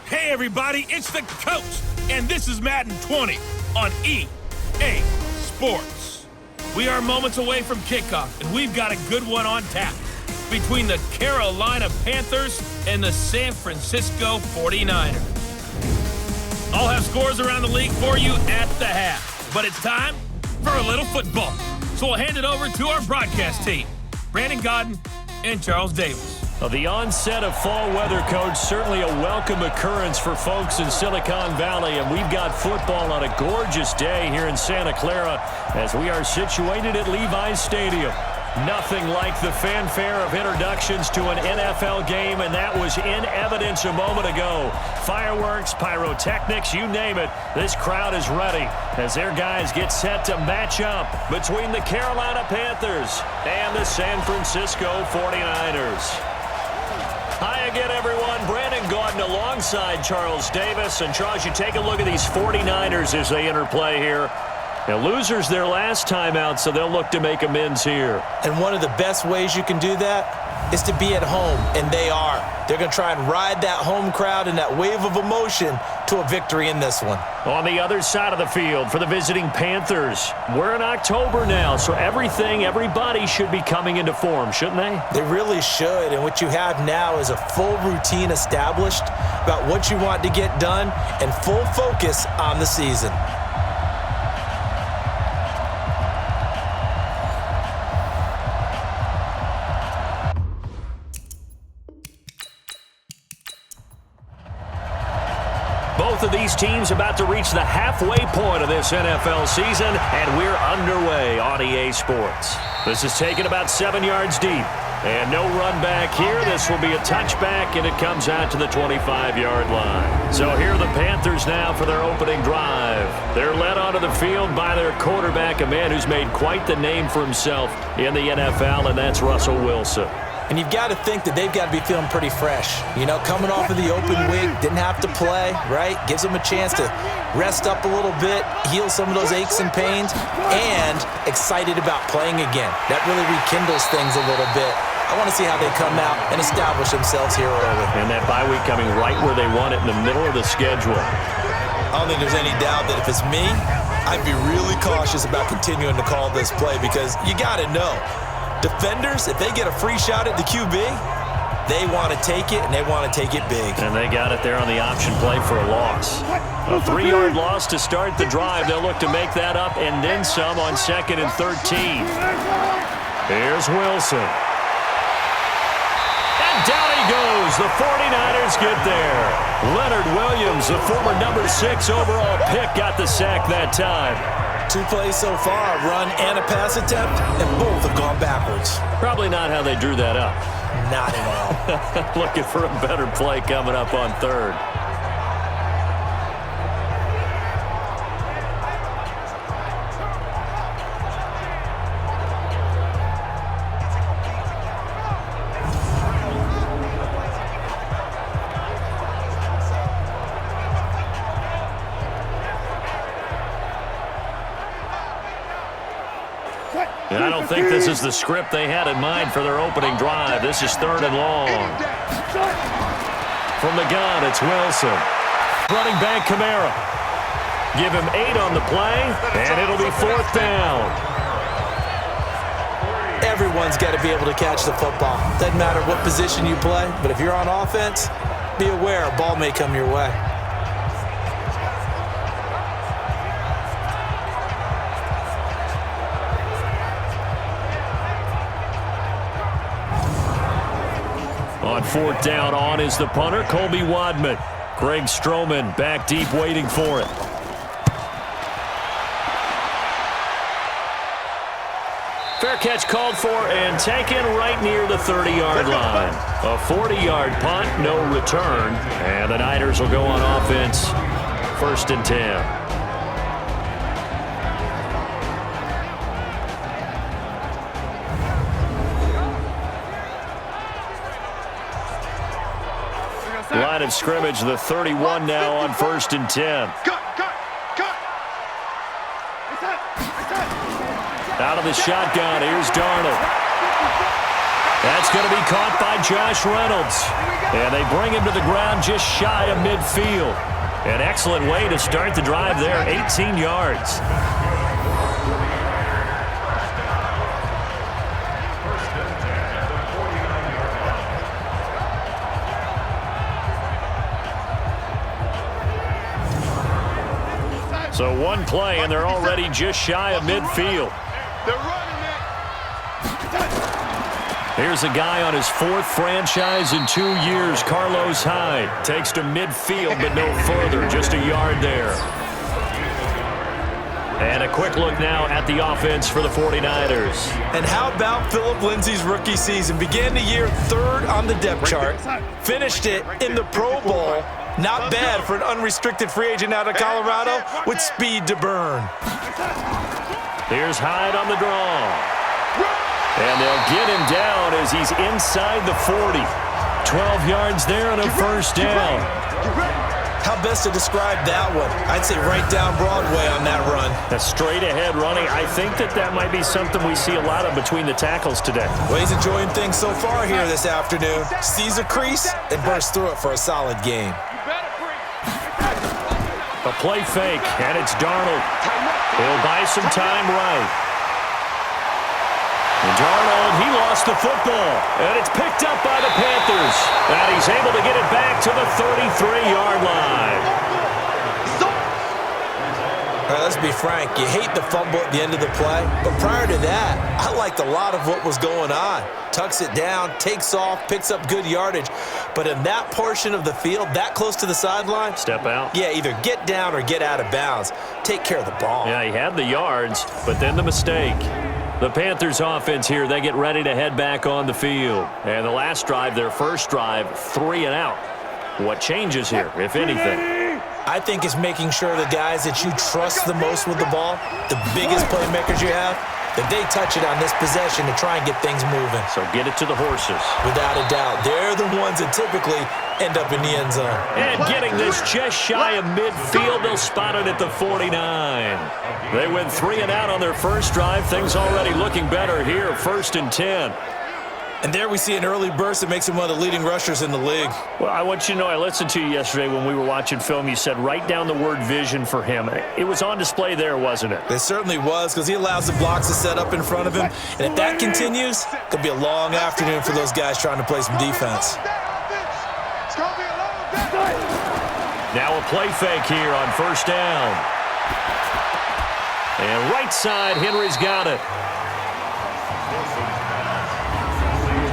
Hey everybody, it's the coach, and this is Madden 20 on EA Sports. We are moments away from kickoff, and we've got a good one on tap between the Carolina Panthers and the San Francisco 49ers. I'll have scores around the league for you at the half, but it's time for a little football. So we'll hand it over to our broadcast team, Brandon Godden and Charles Davis. Well, the onset of fall weather, Coach, certainly a welcome occurrence for folks in Silicon Valley, and we've got football on a gorgeous day here in Santa Clara as we are situated at Levi's Stadium. Nothing like the fanfare of introductions to an NFL game, and that was in evidence a moment ago. Fireworks, pyrotechnics, you name it. This crowd is ready as their guys get set to match up between the Carolina Panthers and the San Francisco 49ers. Hi again, everyone. Brandon Gaudin alongside Charles Davis. And, Charles, you take a look at these 49ers as they interplay here. Now, losers their last time out, so they'll look to make amends here. And one of the best ways you can do that is to be at home, and they are. They're going to try and ride that home crowd and that wave of emotion to a victory in this one. On the other side of the field for the visiting Panthers, we're in October now, so everybody should be coming into form, shouldn't they? They really should, and what you have now is a full routine established about what you want to get done and full focus on the season. Both of these teams about to reach the halfway point of this NFL season, and we're underway on EA Sports. This is taken about 7 yards deep, and no run back here. This will be a touchback, and it comes out to the 25-yard line. So here are the Panthers now for their opening drive. They're led onto the field by their quarterback, a man who's made quite the name for himself in the NFL, and that's Russell Wilson. And you've got to think that they've got to be feeling pretty fresh. You know, coming off of the open week, didn't have to play, right? Gives them a chance to rest up a little bit, heal some of those aches and pains, and excited about playing again. That really rekindles things a little bit. I want to see how they come out and establish themselves here early. And that bye week coming right where they want it, in the middle of the schedule. I don't think there's any doubt that if it's me, I'd be really cautious about continuing to call this play because you got to know. Defenders, if they get a free shot at the QB, they want to take it, and they want to take it big. And they got it there on the option play for a loss. A 3-yard loss to start the drive. They'll look to make that up and then some on 2nd and 13. Here's Wilson. And down he goes. The 49ers get there. Leonard Williams, the former number 6 overall pick, got the sack that time. 2 plays so far, a run and a pass attempt, and both have gone backwards. Probably not how they drew that up. Not at all. Looking for a better play coming up on 3rd. And I don't think this is the script they had in mind for their opening drive. This is 3rd and long. From the gun, it's Wilson. Running back Kamara. Give him 8 on the play, and it'll be 4th down. Everyone's got to be able to catch the football. Doesn't matter what position you play, but if you're on offense, be aware a ball may come your way. On 4th down, on is the punter, Colby Wadman. Greg Stroman back deep waiting for it. Fair catch called for and taken right near the 30-yard line. A 40-yard punt, no return. And the Niners will go on offense, 1st and 10. Line of scrimmage, the 31 now on 1st and 10. Out of the shotgun, here's Darnold. That's going to be caught by Josh Reynolds. And they bring him to the ground just shy of midfield. An excellent way to start the drive there, 18 yards. So one play, and they're already just shy of midfield. Here's a guy on his fourth franchise in 2 years, Carlos Hyde. Takes to midfield, but no further, just a yard there. And a quick look now at the offense for the 49ers. And how about Phillip Lindsay's rookie season? Began the year third on the depth chart, finished it in the Pro Bowl. Not bad for an unrestricted free agent out of Colorado with speed to burn. Here's Hyde on the draw. And they'll get him down as he's inside the 40. 12 yards there and a first down. How best to describe that one? I'd say right down Broadway on that run. A straight-ahead running. I think that might be something we see a lot of between the tackles today. Well, he's enjoying things so far here this afternoon. Sees a crease and bursts through it for a solid game. A play fake, and it's Darnold. He'll buy some time right. And Darnold, he lost the football, and it's picked up by the Panthers. And he's able to get it back to the 33-yard line. All right, let's be frank. You hate the fumble at the end of the play, but prior to that, I liked a lot of what was going on. Tucks it down, takes off, picks up good yardage. But in that portion of the field, that close to the sideline, step out. Yeah, either get down or get out of bounds. Take care of the ball. Yeah, he had the yards, but then the mistake. The Panthers offense here, they get ready to head back on the field. And the last drive, their first drive, 3 and out. What changes here, if anything? I think it's making sure the guys that you trust the most with the ball, the biggest playmakers you have, that they touch it on this possession to try and get things moving. So get it to the horses. Without a doubt. They're the ones that typically end up in the end zone. And getting this just shy of midfield, they'll spot it at the 49. They went 3 and out on their first drive. Things already looking better here, 1st and 10. And there we see an early burst that makes him one of the leading rushers in the league. Well, I want you to know, I listened to you yesterday when we were watching film. You said write down the word vision for him. It was on display there, wasn't it? It certainly was, because he allows the blocks to set up in front of him. And if that continues, it could be a long afternoon for those guys trying to play some defense. Now a play fake here on first down. And right side, Henry's got it.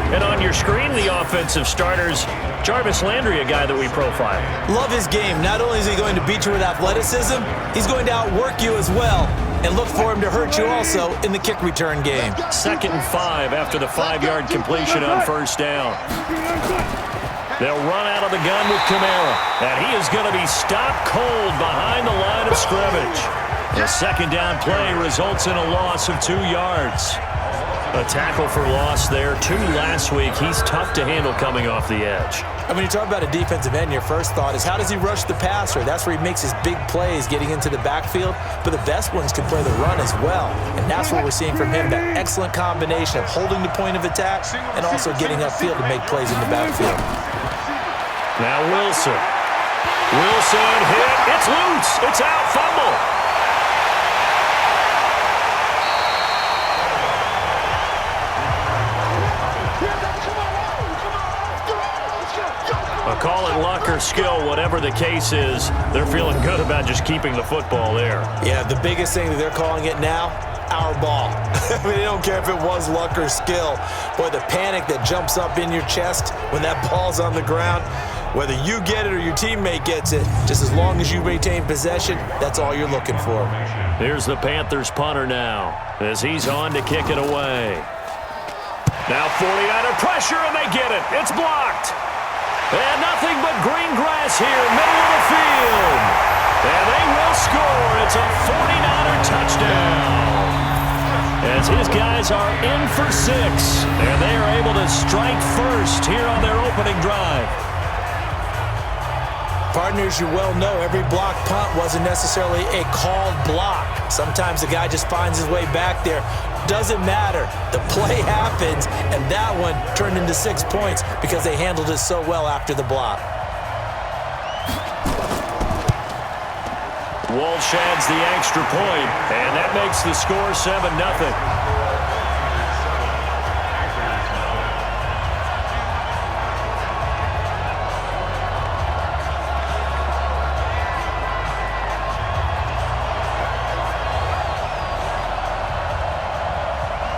And on your screen, the offensive starters, Jarvis Landry, a guy that we profile. Love his game. Not only is he going to beat you with athleticism, he's going to outwork you as well. And look for him to hurt you also in the kick return game. 2nd and 5 after the 5-yard completion on first down. They'll run out of the gun with Kamara. And he is going to be stopped cold behind the line of scrimmage. The second down play results in a loss of 2 yards. A tackle for loss there. 2 last week. He's tough to handle coming off the edge. And when you talk about a defensive end, your first thought is how does he rush the passer? That's where he makes his big plays getting into the backfield. But the best ones can play the run as well. And that's what we're seeing from him, that excellent combination of holding the point of attack and also getting upfield to make plays in the backfield. Now Wilson. Wilson hit. It's loose. It's out. Fumble. Call it luck or skill, whatever the case is, they're feeling good about just keeping the football there. Yeah, the biggest thing that they're calling it now, our ball. I mean, they don't care if it was luck or skill. Boy, the panic that jumps up in your chest when that ball's on the ground, whether you get it or your teammate gets it, just as long as you maintain possession, that's all you're looking for. Here's the Panthers punter now as he's on to kick it away. Now 49er pressure, and they get it. It's blocked. And nothing but green grass here, middle of the field. And they will score. It's a 49er touchdown. As his guys are in for 6. And they are able to strike first here on their opening drive. Partners, you well know every block punt wasn't necessarily a called block. Sometimes the guy just finds his way back there. Doesn't matter. The play happens, and that one turned into 6 points because they handled it so well after the block. Walsh adds the extra point, and that makes the score 7-0.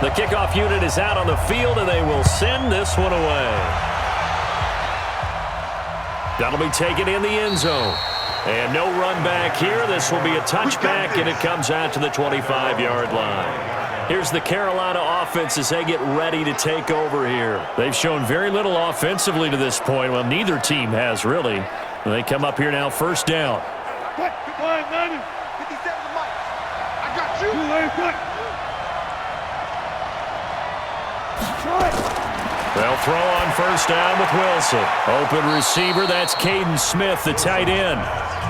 The kickoff unit is out on the field, and they will send this one away. That'll be taken in the end zone. And no run back here. This will be a touchback, and it comes out to the 25-yard line. Here's the Carolina offense as they get ready to take over here. They've shown very little offensively to this point. Well, neither team has, really. They come up here now, first down. Cut. Good line, 90. 57 to Mike. I got you. They'll throw on first down with Wilson. Open receiver, that's Caden Smith, the tight end.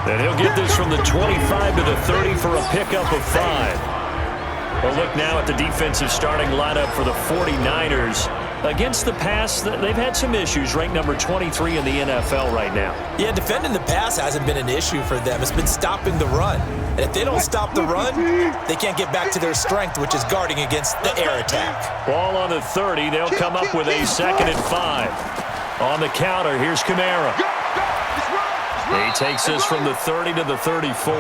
And he'll get this from the 25 to the 30 for a pickup of 5. We'll look now at the defensive starting lineup for the 49ers. Against the pass, they've had some issues, ranked number 23 in the NFL right now. Yeah, defending the pass hasn't been an issue for them. It's been stopping the run. And if they don't stop the run, they can't get back to their strength, which is guarding against the air attack. Ball on the 30. They'll come up with a 2nd and 5. On the counter, here's Kamara. He takes this from the 30 to the 34.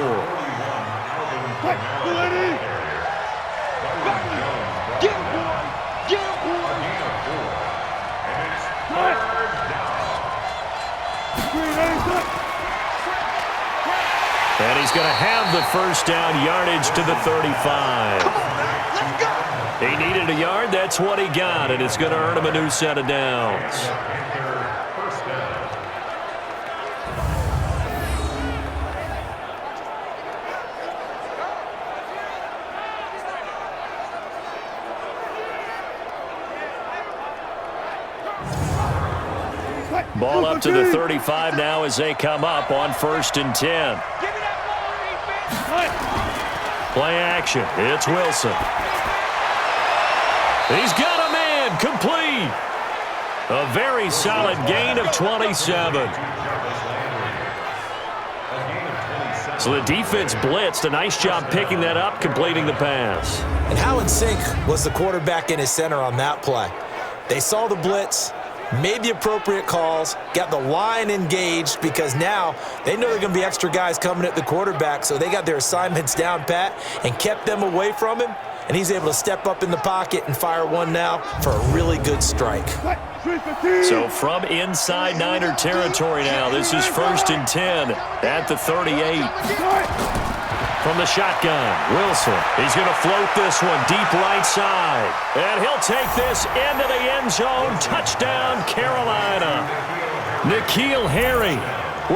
And he's going to have the first down, yardage to the 35. He needed a yard. That's what he got, and it's going to earn him a new set of downs. Ball up to the 35 now as they come up on 1st and 10. Play action. It's Wilson. He's got a man. Complete. A very solid gain of 27. So the defense blitzed. A nice job picking that up, completing the pass. And how in sync was the quarterback and his center on that play? They saw the blitz, made the appropriate calls, got the line engaged because now they know there are going to be extra guys coming at the quarterback, so they got their assignments down pat and kept them away from him, and he's able to step up in the pocket and fire one now for a really good strike. So from inside Niner territory now, this is 1st and 10 at the 38. From the shotgun, Wilson. He's going to float this one deep right side. And he'll take this into the end zone. Touchdown, Carolina. N'Keal Harry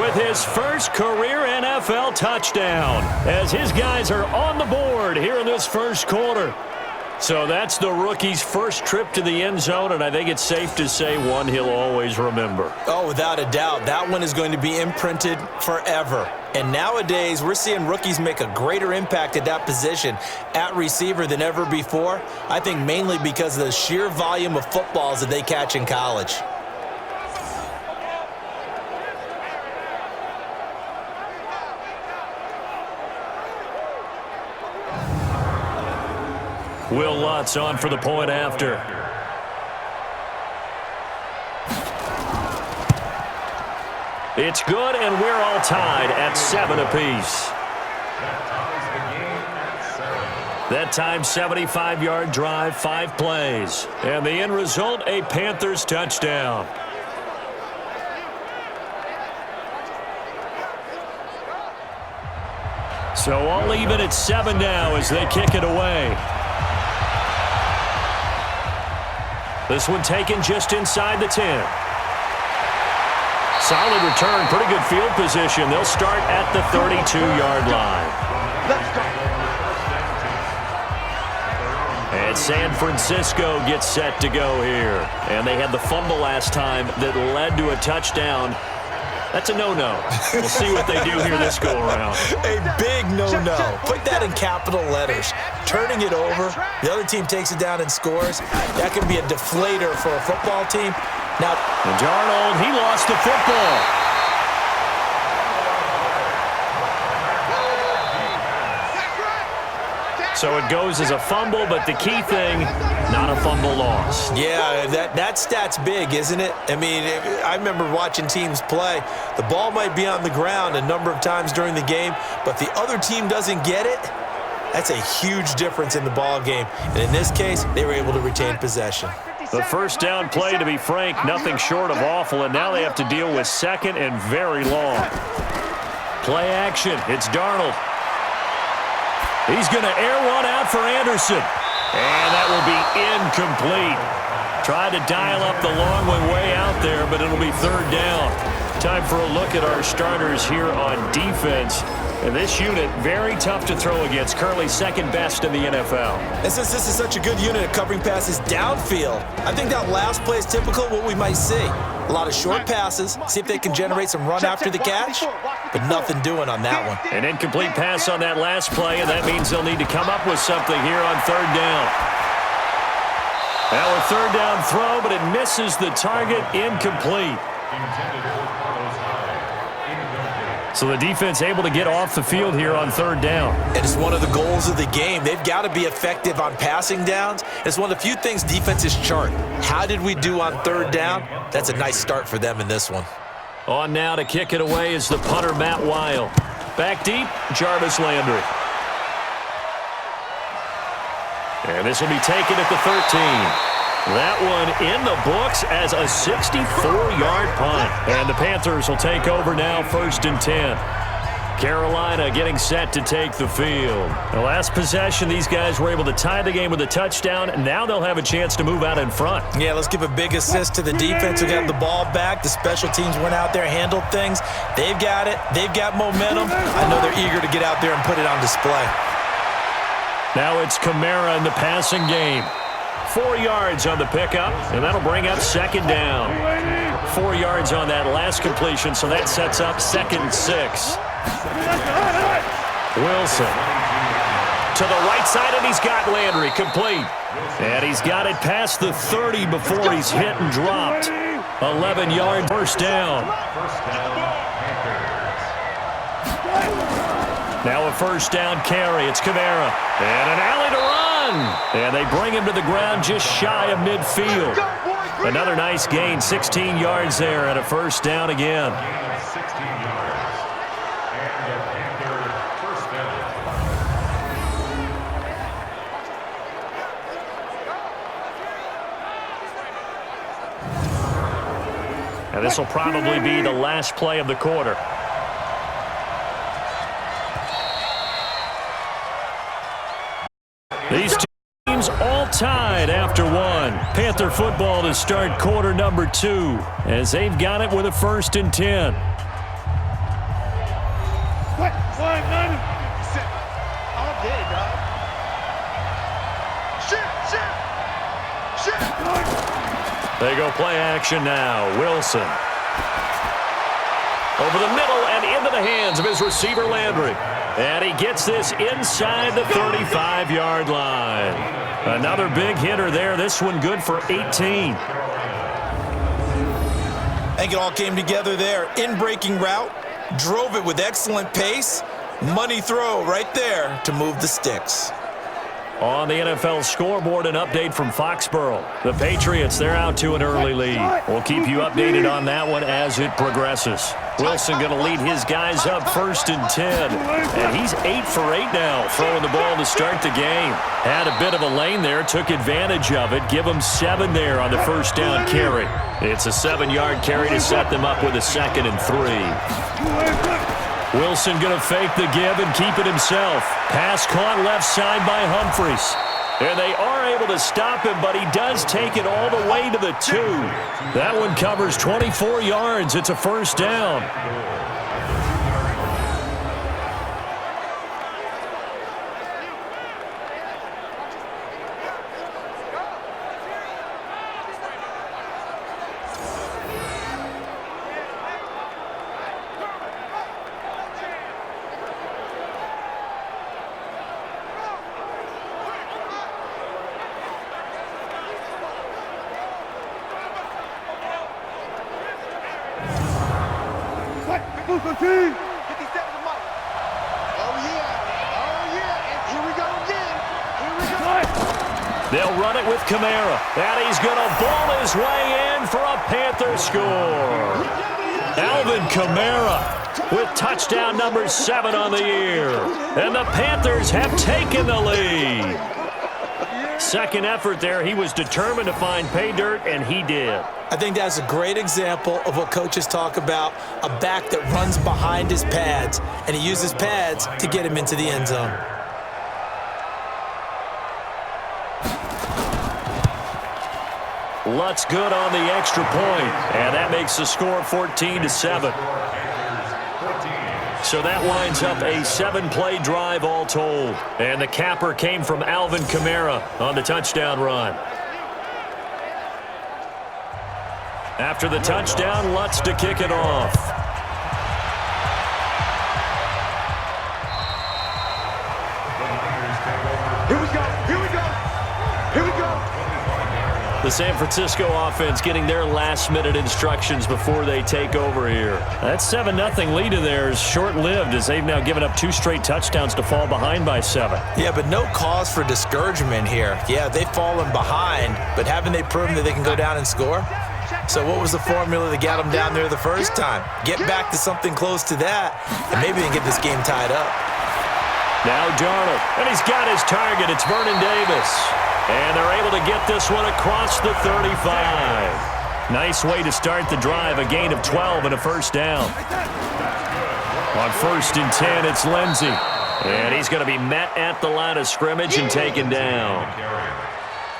with his first career NFL touchdown as his guys are on the board here in this first quarter. So that's the rookie's first trip to the end zone, and I think it's safe to say one he'll always remember. Oh, without a doubt. That one is going to be imprinted forever. And nowadays, we're seeing rookies make a greater impact at that position at receiver than ever before. I think mainly because of the sheer volume of footballs that they catch in college. Will Lutz on for the point after. It's good, and we're all tied at 7 apiece. That time, 75-yard drive, 5 plays. And the end result, a Panthers touchdown. So all even at 7 now as they kick it away. This one taken just inside the 10. Solid return, pretty good field position. They'll start at the 32-yard line. And San Francisco gets set to go here. And they had the fumble last time that led to a touchdown. That's a no-no. We'll see what they do here this go-around. A big no-no. Put that in capital letters. Turning it over, the other team takes it down and scores. That can be a deflator for a football team. Now, and Darnold, he lost the football. So it goes as a fumble, but the key thing, not a fumble loss. Yeah, that stat's big, isn't it? I mean, I remember watching teams play. The ball might be on the ground a number of times during the game, but the other team doesn't get it. That's a huge difference in the ball game. And in this case, they were able to retain possession. The first down play, to be frank, nothing short of awful, and now they have to deal with second and very long. Play action. It's Darnold. He's going to air one out for Anderson. And that will be incomplete. Tried to dial up the long one way out there, but it'll be third down. Time for a look at our starters here on defense. And this unit, very tough to throw against. Currently second best in the NFL. And since this is such a good unit at covering passes downfield, I think that last play is typical of what we might see. A lot of short passes, see if they can generate some run after the catch, but nothing doing on that one. An incomplete pass on that last play, and that means they'll need to come up with something here on third down. Now a third down throw, but it misses the target, incomplete. So the defense able to get off the field here on third down. And it's one of the goals of the game. They've got to be effective on passing downs. It's one of the few things defenses chart. How did we do on third down? That's a nice start for them in this one. On now to kick it away is the punter, Matt Weil. Back deep, Jarvis Landry. And this will be taken at the 13. That one in the books as a 64-yard punt. And the Panthers will take over now, 1st and 10. Carolina getting set to take the field. The last possession, these guys were able to tie the game with a touchdown. Now they'll have a chance to move out in front. Yeah, let's give a big assist to the defense who got the ball back. The special teams went out there, handled things. They've got it. They've got momentum. I know they're eager to get out there and put it on display. Now it's Kamara in the passing game. 4 yards on the pickup, and that'll bring up second down. 4 yards on that last completion, so that sets up 2nd and 6. Wilson to the right side, and he's got Landry complete. And he's got it past the 30 before he's hit and dropped. 11-yard first down. Now a first down carry. It's Kamara. And an alley to run. And they bring him to the ground just shy of midfield. Another nice gain, 16 yards there, and a first down again. And this will probably be the last play of the quarter. These two teams all tied after one. Panther football to start quarter number 2 as they've got it with a 1st and 10. What? All day, dog. Shit. They go play action now. Wilson. Over the middle and into the hands of his receiver, Landry. And he gets this inside the 35-yard line. Another big hitter there. This one good for 18. I think it all came together there. In-breaking route, drove it with excellent pace. Money throw right there to move the sticks. On the NFL scoreboard, an update from Foxborough. The Patriots, they're out to an early lead. We'll keep you updated on that one as it progresses. Wilson going to lead his guys up 1st and 10. And he's 8 for 8 now, throwing the ball to start the game. Had a bit of a lane there, took advantage of it. Give him 7 there on the first down carry. It's a 7-yard carry to set them up with a 2nd and 3. Wilson going to fake the give and keep it himself. Pass caught left side by Humphries. And they are able to stop him, but he does take it all the way to the 2. That one covers 24 yards. It's a first down. 57 the mic. Oh, yeah. Oh, yeah. And here we go again. Here we go. They'll run it with Kamara. And he's going to ball his way in for a Panther score. Alvin Kamara with touchdown number 7 on the year. And the Panthers have taken the lead. Second effort there. He was determined to find pay dirt, and he did. I think that's a great example of what coaches talk about, a back that runs behind his pads, and he uses pads to get him into the end zone. Lutz good on the extra point, and that makes the score 14-7. So that winds up a 7-play drive all told. And the capper came from Alvin Kamara on the touchdown run. After the touchdown, Lutz to kick it off. Here we go. Here we go. Here we go. The San Francisco offense getting their last-minute instructions before they take over here. That 7-0 lead of theirs short-lived as they've now given up 2 straight touchdowns to fall behind by 7. Yeah, but no cause for discouragement here. Yeah, they've fallen behind, but haven't they proven that they can go down and score? So what was the formula that got them down there the first time? Get back to something close to that, and maybe they can get this game tied up. Now Darnold, and he's got his target. It's Vernon Davis. And they're able to get this one across the 35. Nice way to start the drive, a gain of 12 and a first down. On 1st and 10, it's Lindsey. And he's going to be met at the line of scrimmage and taken down.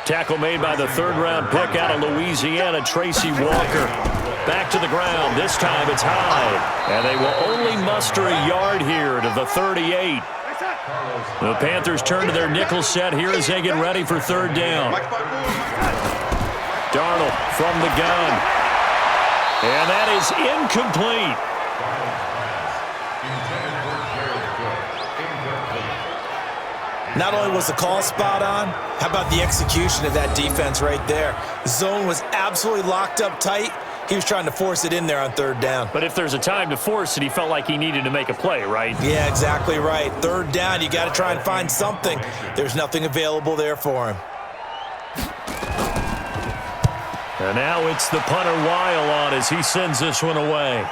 Tackle made by the 3rd-round pick out of Louisiana, Tracy Walker. Back to the ground. This time it's Hyde. And they will only muster a yard here to the 38. The Panthers turn to their nickel set here as they get ready for 3rd down. Darnold from the gun. And that is incomplete. Not only was the call spot on, how about the execution of that defense right there? Zone was absolutely locked up tight. He was trying to force it in there on 3rd down. But if there's a time to force it, he felt like he needed to make a play, right? Yeah, exactly right. 3rd down, you got to try and find something. There's nothing available there for him. And now it's the punter Weil on as he sends this one away.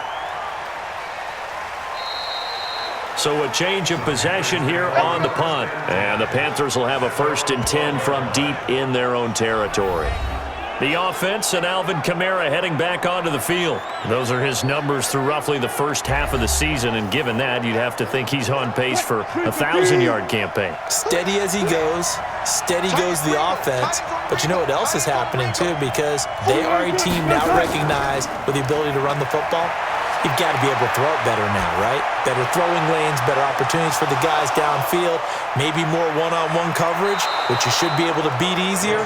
So a change of possession here on the punt. And the Panthers will have a 1st and 10 from deep in their own territory. The offense and Alvin Kamara heading back onto the field. Those are his numbers through roughly the first half of the season, and given that, you'd have to think he's on pace for a 1,000-yard campaign. Steady as he goes, steady goes the offense. But you know what else is happening, too, because they are a team now recognized with the ability to run the football. You've got to be able to throw it better now, right? Better throwing lanes, better opportunities for the guys downfield, maybe more one-on-one coverage, which you should be able to beat easier.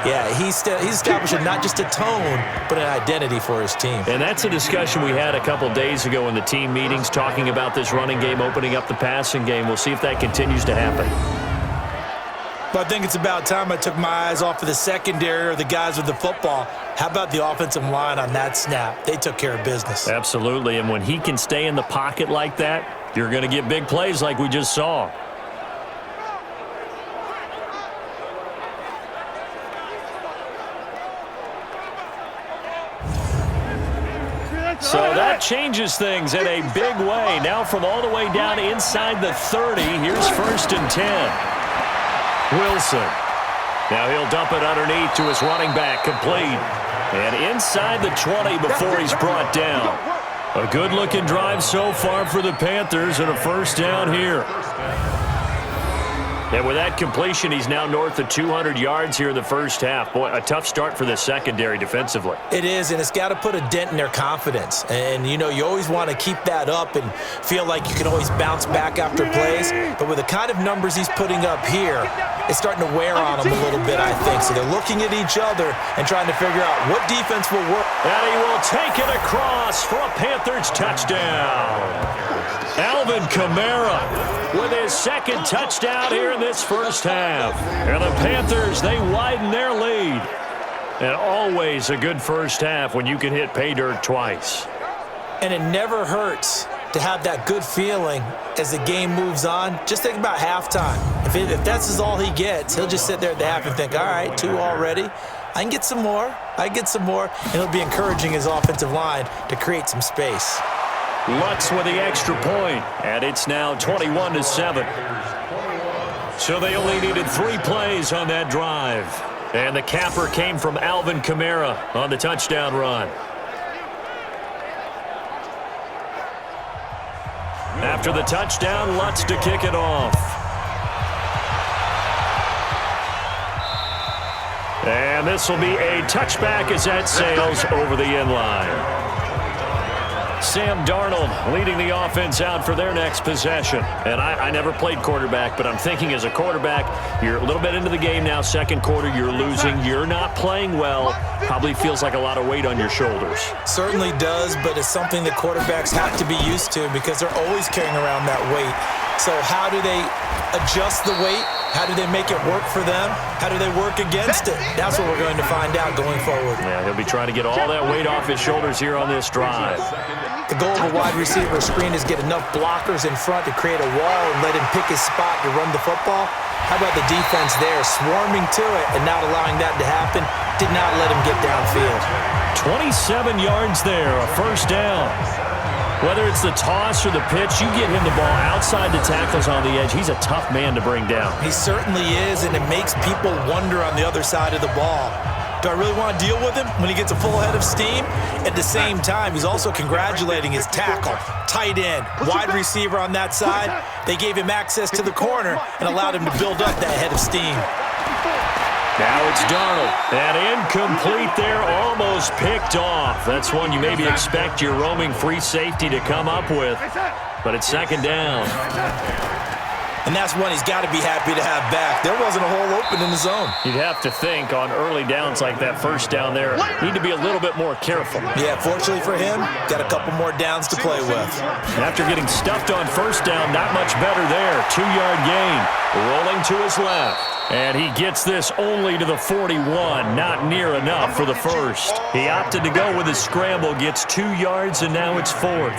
Yeah, he's establishing not just a tone, but an identity for his team. And that's a discussion we had a couple days ago in the team meetings, talking about this running game opening up the passing game. We'll see if that continues to happen. But I think it's about time I took my eyes off of the secondary or the guys with the football. How about the offensive line on that snap? They took care of business. Absolutely, and when he can stay in the pocket like that, you're going to get big plays like we just saw. So that changes things in a big way. Now from all the way down inside the 30, here's 1st and 10. Wilson. Now he'll dump it underneath to his running back, complete. And inside the 20 before he's brought down. A good-looking drive so far for the Panthers and a 1st down here. And with that completion, he's now north of 200 yards here in the first half. Boy, a tough start for the secondary defensively. It is, and it's got to put a dent in their confidence. And, you know, you always want to keep that up and feel like you can always bounce back after plays. But with the kind of numbers he's putting up here, it's starting to wear on them a little bit, I think. So they're looking at each other and trying to figure out what defense will work. And he will take it across for a Panthers touchdown. Alvin Kamara with his 2nd touchdown here in this first half. And the Panthers, they widen their lead. And always a good first half when you can hit pay dirt twice. And it never hurts to have that good feeling as the game moves on. Just think about halftime. If that's all he gets, he'll just sit there at the half and think, all right, 2 already. I can get some more. And it'll be encouraging his offensive line to create some space. Lutz with the extra point, and it's now 21-7. So they only needed 3 plays on that drive. And the capper came from Alvin Kamara on the touchdown run. After the touchdown, Lutz to kick it off. And this will be a touchback as that sails over the end line. Sam Darnold leading the offense out for their next possession. And I never played quarterback, but I'm thinking as a quarterback, you're a little bit into the game now, second quarter, you're losing, you're not playing well. Probably feels like a lot of weight on your shoulders. Certainly does, but it's something that quarterbacks have to be used to because they're always carrying around that weight. So how do they adjust the weight? How do they make it work for them? How do they work against it? That's what we're going to find out going forward. Yeah, he'll be trying to get all that weight off his shoulders here on this drive. The goal of a wide receiver screen is get enough blockers in front to create a wall and let him pick his spot to run the football. How about the defense there, swarming to it and not allowing that to happen? Did not let him get downfield. 27 yards there, a first down. Whether it's the toss or the pitch, you get him the ball outside the tackles on the edge. He's a tough man to bring down. He certainly is, and it makes people wonder on the other side of the ball. Do I really want to deal with him when he gets a full head of steam? At the same time, he's also congratulating his tackle, tight end, wide receiver on that side. They gave him access to the corner and allowed him to build up that head of steam. Now it's Darnold. And incomplete there, almost picked off. That's one you maybe expect your roaming free safety to come up with. But it's second down. And that's one he's got to be happy to have back. There wasn't a hole open in the zone. You'd have to think on early downs like that first down there, need to be a little bit more careful. Yeah, fortunately for him, got a couple more downs to play with. After getting stuffed on first down, not much better there. 2-yard gain, rolling to his left. And he gets this only to the 41, not near enough for the first. He opted to go with his scramble, gets 2 yards, and now it's 4th.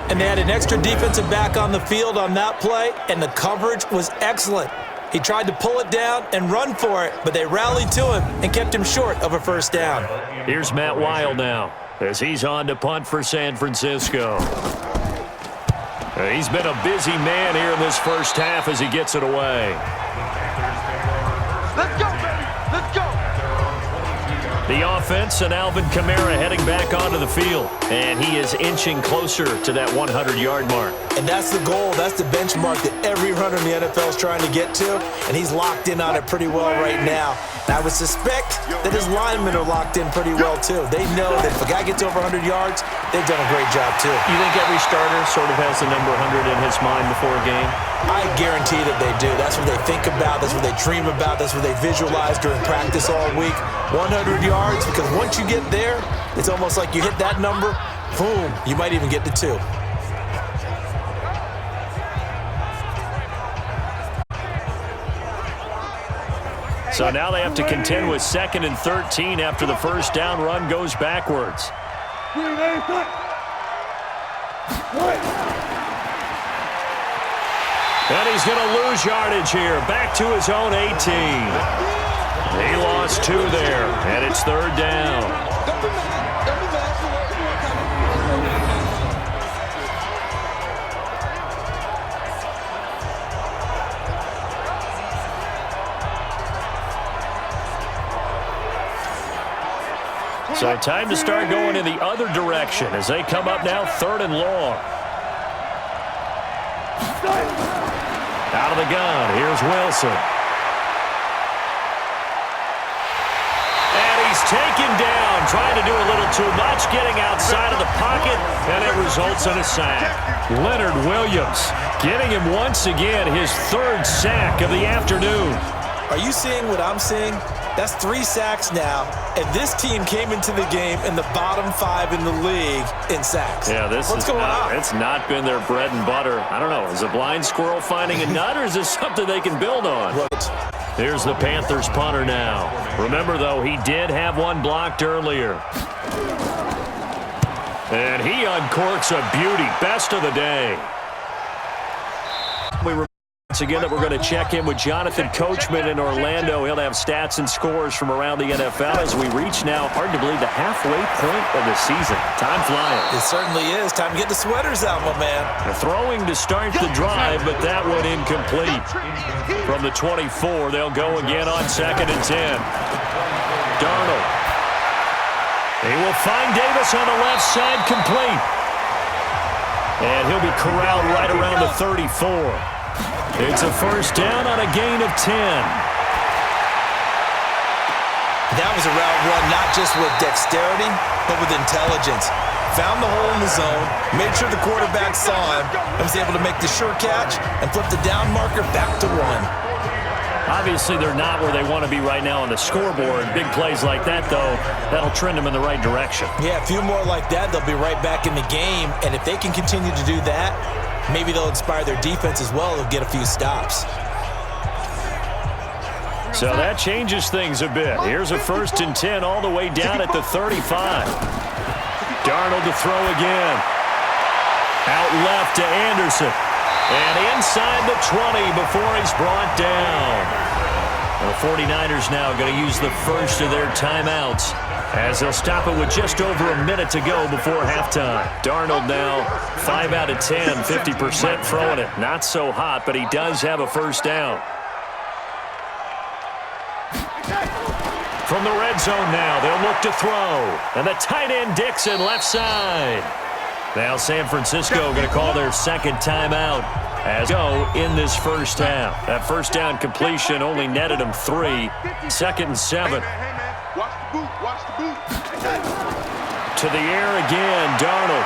And they had an extra defensive back on the field on that play, and the coverage was excellent. He tried to pull it down and run for it, but they rallied to him and kept him short of a first down. Here's Matt Weil now as he's on to punt for San Francisco. He's been a busy man here in this first half as he gets it away. Let's go, baby. Let's go. The offense and Alvin Kamara heading back onto the field. And he is inching closer to that 100-yard mark. And that's the goal. That's the benchmark that every runner in the NFL is trying to get to. And he's locked in on it pretty well right now. And I would suspect that his linemen are locked in pretty well, too. They know that if a guy gets over 100 yards, they've done a great job, too. You think every starter sort of has the number 100 in his mind before a game? I guarantee that they do. That's what they think about. That's what they dream about. That's what they visualize during practice all week. 100 yards, because once you get there, it's almost like you hit that number, boom, you might even get to 2. So now they have to contend with 2nd and 13 after the first down run goes backwards. And he's going to lose yardage here. Back to his own 18. He lost 2 there, and it's 3rd down. So time to start going in the other direction as they come up now 3rd and long. Out of the gun, here's Wilson. And he's taken down, trying to do a little too much, getting outside of the pocket, and it results in a sack. Leonard Williams getting him once again his 3rd sack of the afternoon. Are you seeing what I'm seeing? That's 3 sacks now, and this team came into the game in the bottom 5 in the league in sacks. Yeah, What's going on? It's not been their bread and butter. I don't know. Is a blind squirrel finding a nut, or is this something they can build on? Right. Here's the Panthers punter now. Remember, though, he did have one blocked earlier. And he uncorks a beauty. Best of the day. We remember once again that we're going to check in with Jonathan Coachman in Orlando. He'll have stats and scores from around the NFL as we reach now, hard to believe, the halfway point of the season. Time flying. It certainly is. Time to get the sweaters out, my man. Throwing to start the drive, but that one incomplete. From the 24, they'll go again on 2nd and 10. Darnold. He will find Davis on the left side, complete. And he'll be corralled right around the 34. It's a first down on a gain of 10. That was a route run not just with dexterity, but with intelligence. Found the hole in the zone, made sure the quarterback saw him, and was able to make the sure catch and flip the down marker back to 1. Obviously, they're not where they want to be right now on the scoreboard. Big plays like that, though, that'll trend them in the right direction. Yeah, a few more like that, they'll be right back in the game. And if they can continue to do that, maybe they'll inspire their defense as well. They'll get a few stops. So that changes things a bit. Here's a 1st and 10 all the way down at the 35. Darnold to throw again. Out left to Anderson. And inside the 20 before he's brought down. The 49ers now going to use the first of their timeouts as they'll stop it with just over a minute to go before halftime. Darnold now 5 out of 10, 50% throwing it. Not so hot, but he does have a first down. From the red zone now, they'll look to throw. And the tight end Dixon left side. Now San Francisco going to call their second timeout as go in this first half. That first down completion only netted them 3. 2nd and 7. Watch the boot. Watch the boot. To the air again, Darnold.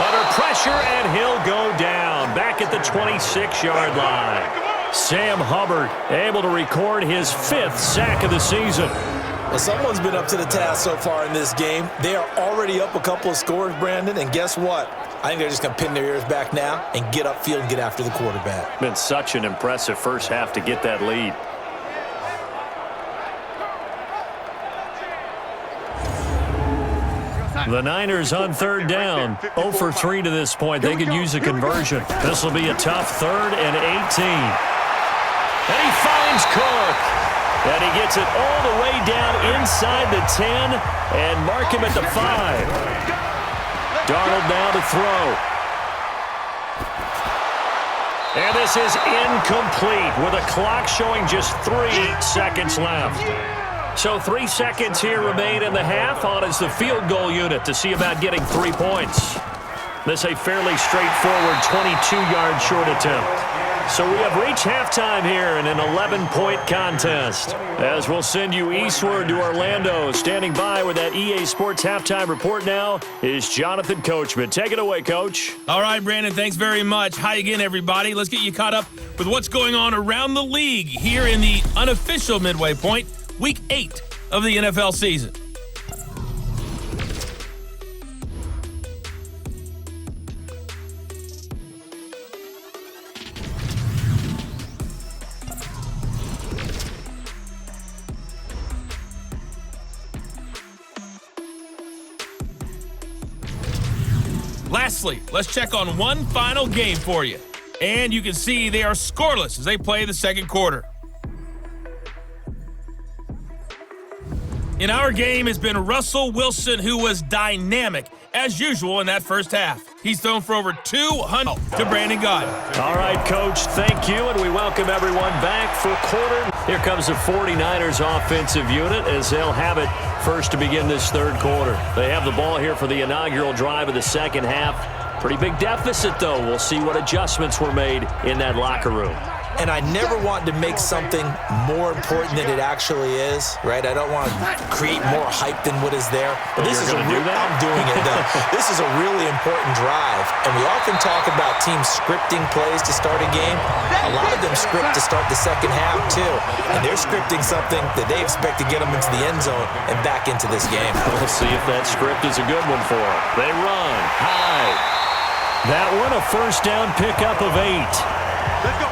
Under pressure, and he'll go down. Back at the 26-yard line. Sam Hubbard able to record his 5th sack of the season. Well, someone's been up to the task so far in this game. They are already up a couple of scores, Brandon, and guess what? I think they're just going to pin their ears back now and get upfield and get after the quarterback. Been such an impressive first half to get that lead. The Niners on 3rd down. 0 for 3 to this point. They could use a conversion. This will be a tough 3rd and 18. And he finds Cook. And he gets it all the way down inside the 10 and mark him at the 5. Darnold now to throw. And this is incomplete with a clock showing just 3 seconds left. So 3 seconds here remain in the half. On is the field goal unit to see about getting 3 points. This a fairly straightforward 22-yard short attempt. So we have reached halftime here in an 11-point contest. As we'll send you eastward to Orlando. Standing by with that EA Sports halftime report now is Jonathan Coachman. Take it away, Coach. All right, Brandon, thanks very much. Hi again, everybody. Let's get you caught up with what's going on around the league here in the unofficial midway point, Week 8 of the NFL season. Lastly, let's check on one final game for you. And you can see they are scoreless as they play the second quarter. In our game has been Russell Wilson, who was dynamic, as usual, in that first half. He's thrown for over 200 to Brandon Gaudin. All right, Coach, thank you, and we welcome everyone back for quarter. Here comes the 49ers offensive unit as they'll have it first to begin this third quarter. They have the ball here for the inaugural drive of the second half. Pretty big deficit, though. We'll see what adjustments were made in that locker room. And I never want to make something more important than it actually is, right? I don't want to create more hype than what is there. But this is I'm doing it, though. This is a really important drive. And we often talk about teams scripting plays to start a game. A lot of them script to start the second half, too. And they're scripting something that they expect to get them into the end zone and back into this game. We'll see if that script is a good one for them. They run high. That one a first down pickup of 8. Let's go,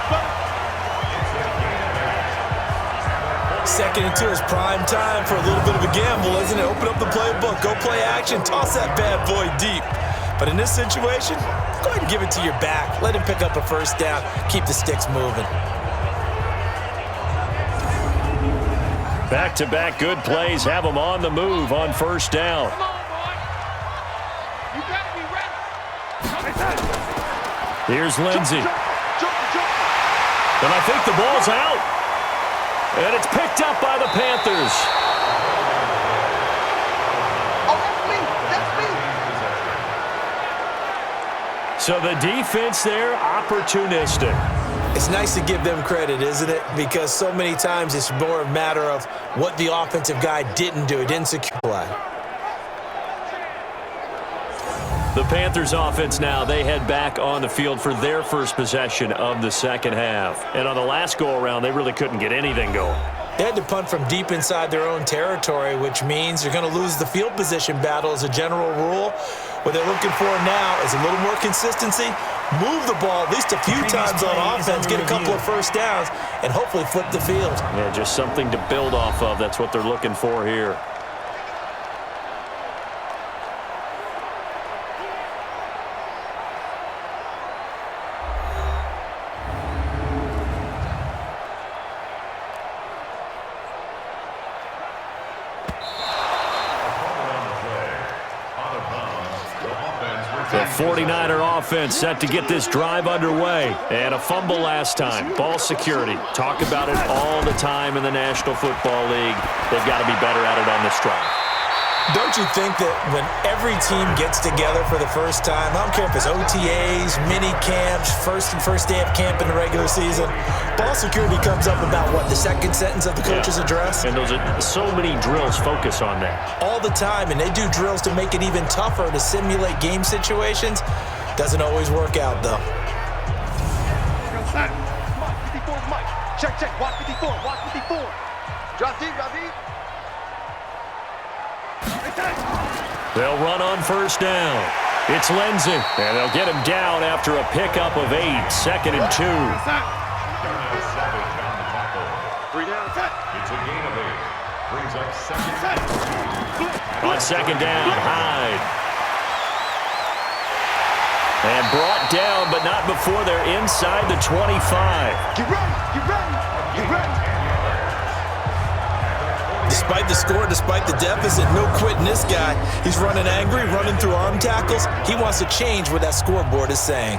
Second and 2 is prime time for a little bit of a gamble, isn't it? Open up the playbook, go play action, toss that bad boy deep. But in this situation, go ahead and give it to your back. Let him pick up a first down. Keep the sticks moving. Back-to-back good plays have them on the move on first down. Come on, boy. You better be ready. Here's Lindsey. Jump. And I think the ball's out. And it's picked up by the Panthers. Oh, that's me. So the defense there, opportunistic. It's nice to give them credit, isn't it? Because so many times it's more a matter of what the offensive guy didn't do. He didn't secure play. The Panthers offense now, they head back on the field for their first possession of the second half. And on the last go-around, they really couldn't get anything going. They had to punt from deep inside their own territory, which means they're going to lose the field position battle as a general rule. What they're looking for now is a little more consistency, move the ball at least a few times on offense, get a couple of first downs, and hopefully flip the field. Yeah, just something to build off of. That's what they're looking for here. The 49er offense set to get this drive underway. And a fumble last time. Ball security. Talk about it all the time in the National Football League. They've got to be better at it on this drive. Don't you think that when every team gets together for the first time, I don't care if it's OTAs, mini camps, first day of camp in the regular season, ball security comes up about, what, the second sentence of the coach's address? And those are so many drills focus on that. All the time, and they do drills to make it even tougher to simulate game situations. Doesn't always work out, though. Mike, 54 is Mike. Check. Watch 54. Drop deep. They'll run on first down. It's Lindsey, and they'll get him down after a pickup of 8, 2nd and 2. 3 down. It's a gain of 8. Brings up second. On second down, Hyde. And brought down, but not before they're inside the 25. Get ready. Despite the score, despite the deficit, no quitting this guy. He's running angry, running through arm tackles. He wants to change what that scoreboard is saying.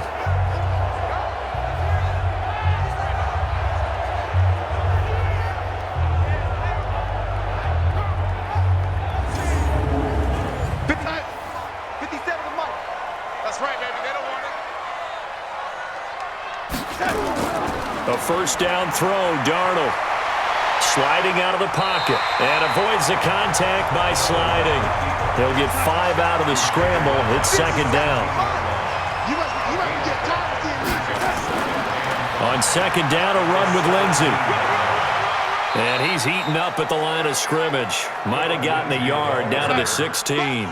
A first down throw, Darnold. Sliding out of the pocket and avoids the contact by sliding. He'll get 5 out of the scramble. It's second down. On second down, a run with Lindsey. And he's eaten up at the line of scrimmage. Might have gotten a yard down to the 16.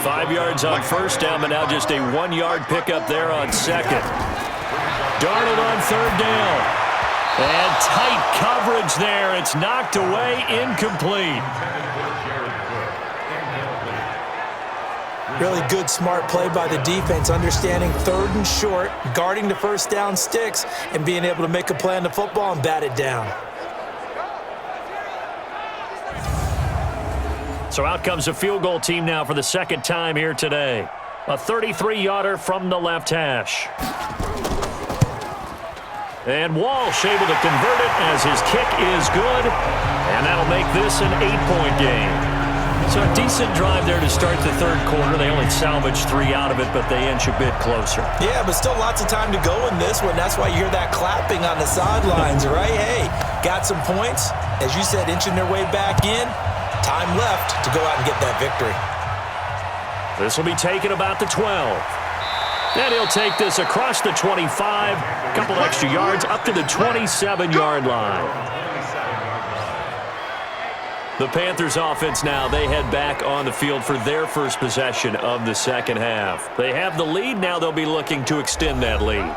5 yards on first down, but now just a 1-yard pickup there on second. Darnold on third down. And tight coverage there. It's knocked away, incomplete. Really good, smart play by the defense, understanding third and short, guarding the first down sticks, and being able to make a play on the football and bat it down. So out comes a field goal team now for the second time here today. A 33-yarder from the left hash. And Walsh able to convert it as his kick is good. And that'll make this an 8-point game. So a decent drive there to start the third quarter. They only salvaged 3 out of it, but they inch a bit closer. Yeah, but still lots of time to go in this one. That's why you hear that clapping on the sidelines, right? Hey, got some points. As you said, inching their way back in. Time left to go out and get that victory. This will be taken about the 12. And he'll take this across the 25, a couple extra yards up to the 27-yard line. The Panthers offense now, they head back on the field for their first possession of the second half. They have the lead, now they'll be looking to extend that lead.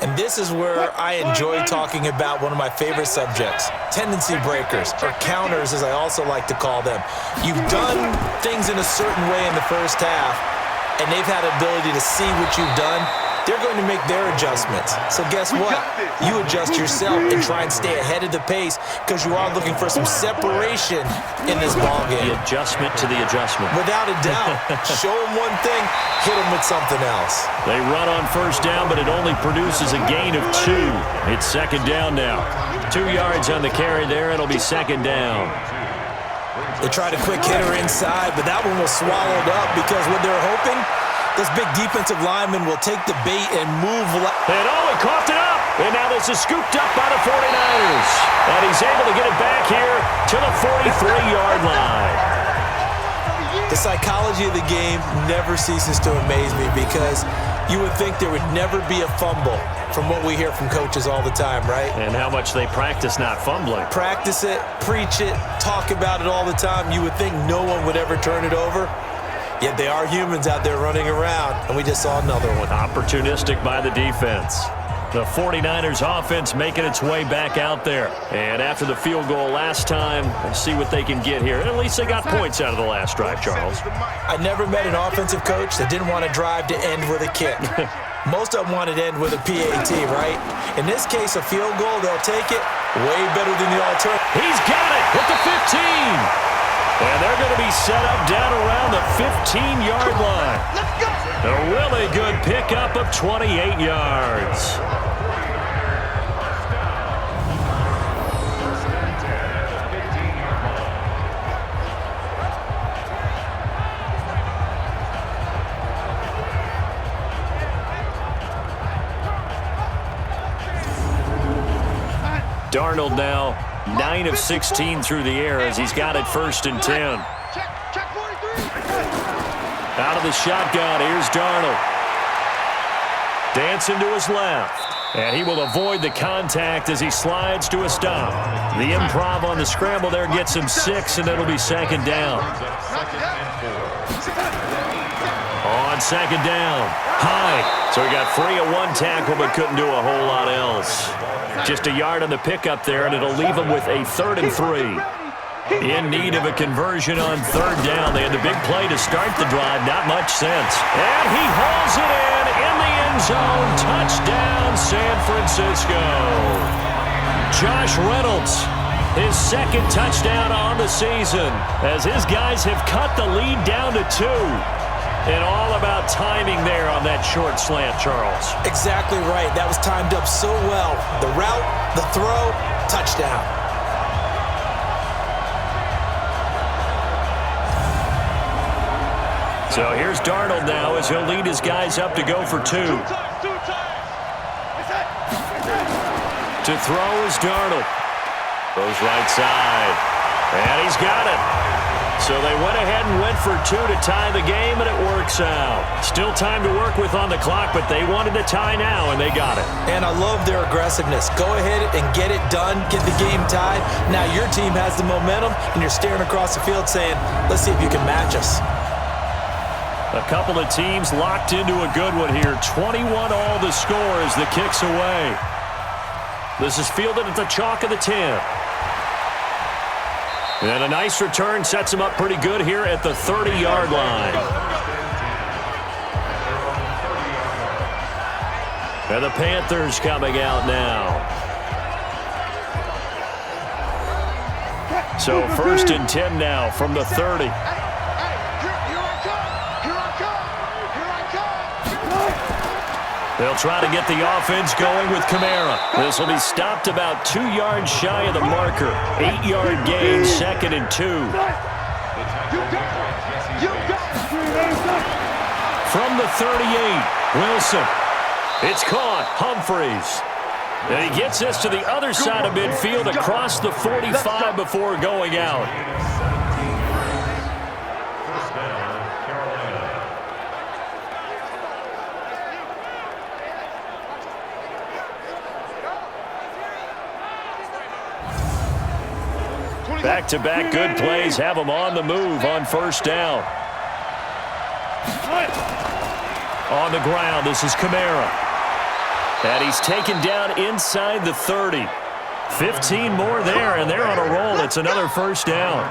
And this is where I enjoy talking about one of my favorite subjects, tendency breakers, or counters as I also like to call them. You've done things in a certain way in the first half, and they've had the ability to see what you've done. They're going to make their adjustments. So guess what? You adjust yourself and try and stay ahead of the pace because you are looking for some separation in this ballgame. The adjustment to the adjustment. Without a doubt. Show them one thing, hit them with something else. They run on first down, but it only produces a gain of 2. It's second down now. 2 yards on the carry there. It'll be second down. They tried a quick hitter inside, but that one was swallowed up because what they're hoping, this big defensive lineman will take the bait and move left. And he coughed it up. And now this is scooped up by the 49ers. And he's able to get it back here to the 43-yard line. The psychology of the game never ceases to amaze me because you would think there would never be a fumble from what we hear from coaches all the time, right? And how much they practice not fumbling. Practice it, preach it, talk about it all the time. You would think no one would ever turn it over. Yet they are humans out there running around, and we just saw another one. Opportunistic by the defense. The 49ers offense making its way back out there. And after the field goal last time, we'll see what they can get here. And at least they got points out of the last drive, Charles. I never met an offensive coach that didn't want to drive to end with a kick. Most of them wanted to end with a PAT, right? In this case, a field goal, they'll take it way better than the alternative. He's got it at the 15. And they're going to be set up down around the 15-yard line. Let's go. A really good pickup of 28 yards. Darnold now 9 of 16 through the air as he's got it 1st and 10. Check 43. Out of the shotgun, here's Darnold. Dancing to his left. And he will avoid the contact as he slides to a stop. The improv on the scramble there gets him 6, and it'll be second down. On second down, high. So he got free of 1 tackle but couldn't do a whole lot else. Just a yard on the pickup there, and it'll leave him with a 3rd and 3. In need of a conversion on 3rd down. They had the big play to start the drive. Not much sense. And he hauls it in the end zone. Touchdown, San Francisco. Josh Reynolds, his 2nd touchdown on the season, as his guys have cut the lead down to 2. And all about timing there on that short slant, Charles. Exactly right. That was timed up so well. The route, the throw, touchdown. So here's Darnold now as he'll lead his guys up to go for 2. To throw is Darnold. Goes right side. And he's got it. So they went ahead and went for 2 to tie the game, and it works out. Still time to work with on the clock, but they wanted to tie now, and they got it. And I love their aggressiveness. Go ahead and get it done, get the game tied. Now your team has the momentum, and you're staring across the field saying, let's see if you can match us. A couple of teams locked into a good one here. 21 all the score as the kick's away. This is fielded at the chalk of the 10. And a nice return sets him up pretty good here at the 30-yard line. And the Panthers coming out now. So 1st and 10 now from the 30. They'll try to get the offense going with Kamara. This will be stopped about 2 yards shy of the marker. 8-yard gain, 2nd and 2. From the 38, Wilson. It's caught, Humphreys. And he gets this to the other side of midfield across the 45 before going out. Back-to-back good plays have them on the move on 1st down. On the ground, this is Kamara. And he's taken down inside the 30. 15 more there, and they're on a roll. It's another first down.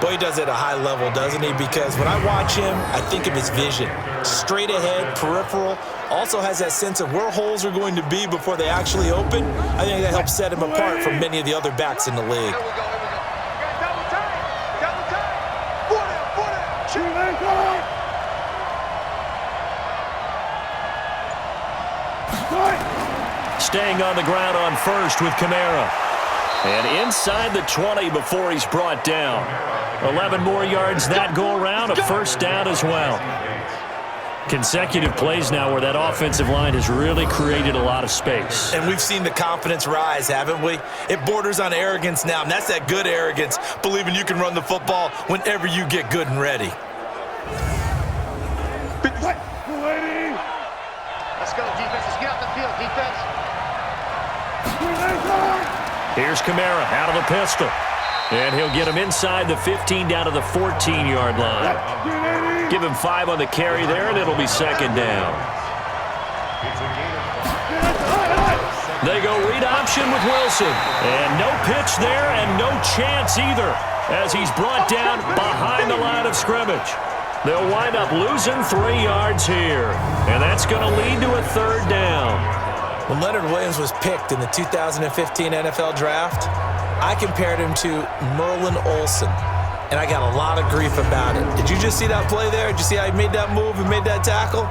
Boy, he does it at a high level, doesn't he? Because when I watch him, I think of his vision. Straight ahead, peripheral. Also has that sense of where holes are going to be before they actually open. I think that helps set him apart from many of the other backs in the league. Here we go. Double time. Double time. Four down. Staying on the ground on first with Kamara. And inside the 20 before he's brought down. 11 more yards that go around, a first down as well. Consecutive plays now where that offensive line has really created a lot of space. And we've seen the confidence rise, haven't we? It borders on arrogance now, and that's that good arrogance, believing you can run the football whenever you get good and ready. Let's go, defense. Let's get off the field, defense. Here's Kamara out of the pistol. And he'll get him inside the 15 down to the 14-yard line. Give him 5 on the carry there, and it'll be second down. They go read option with Wilson. And no pitch there and no chance either as he's brought down behind the line of scrimmage. They'll wind up losing 3 yards here. And that's going to lead to a third down. When Leonard Williams was picked in the 2015 NFL Draft, I compared him to Merlin Olsen, and I got a lot of grief about it. Did you just see that play there? Did you see how he made that move and made that tackle?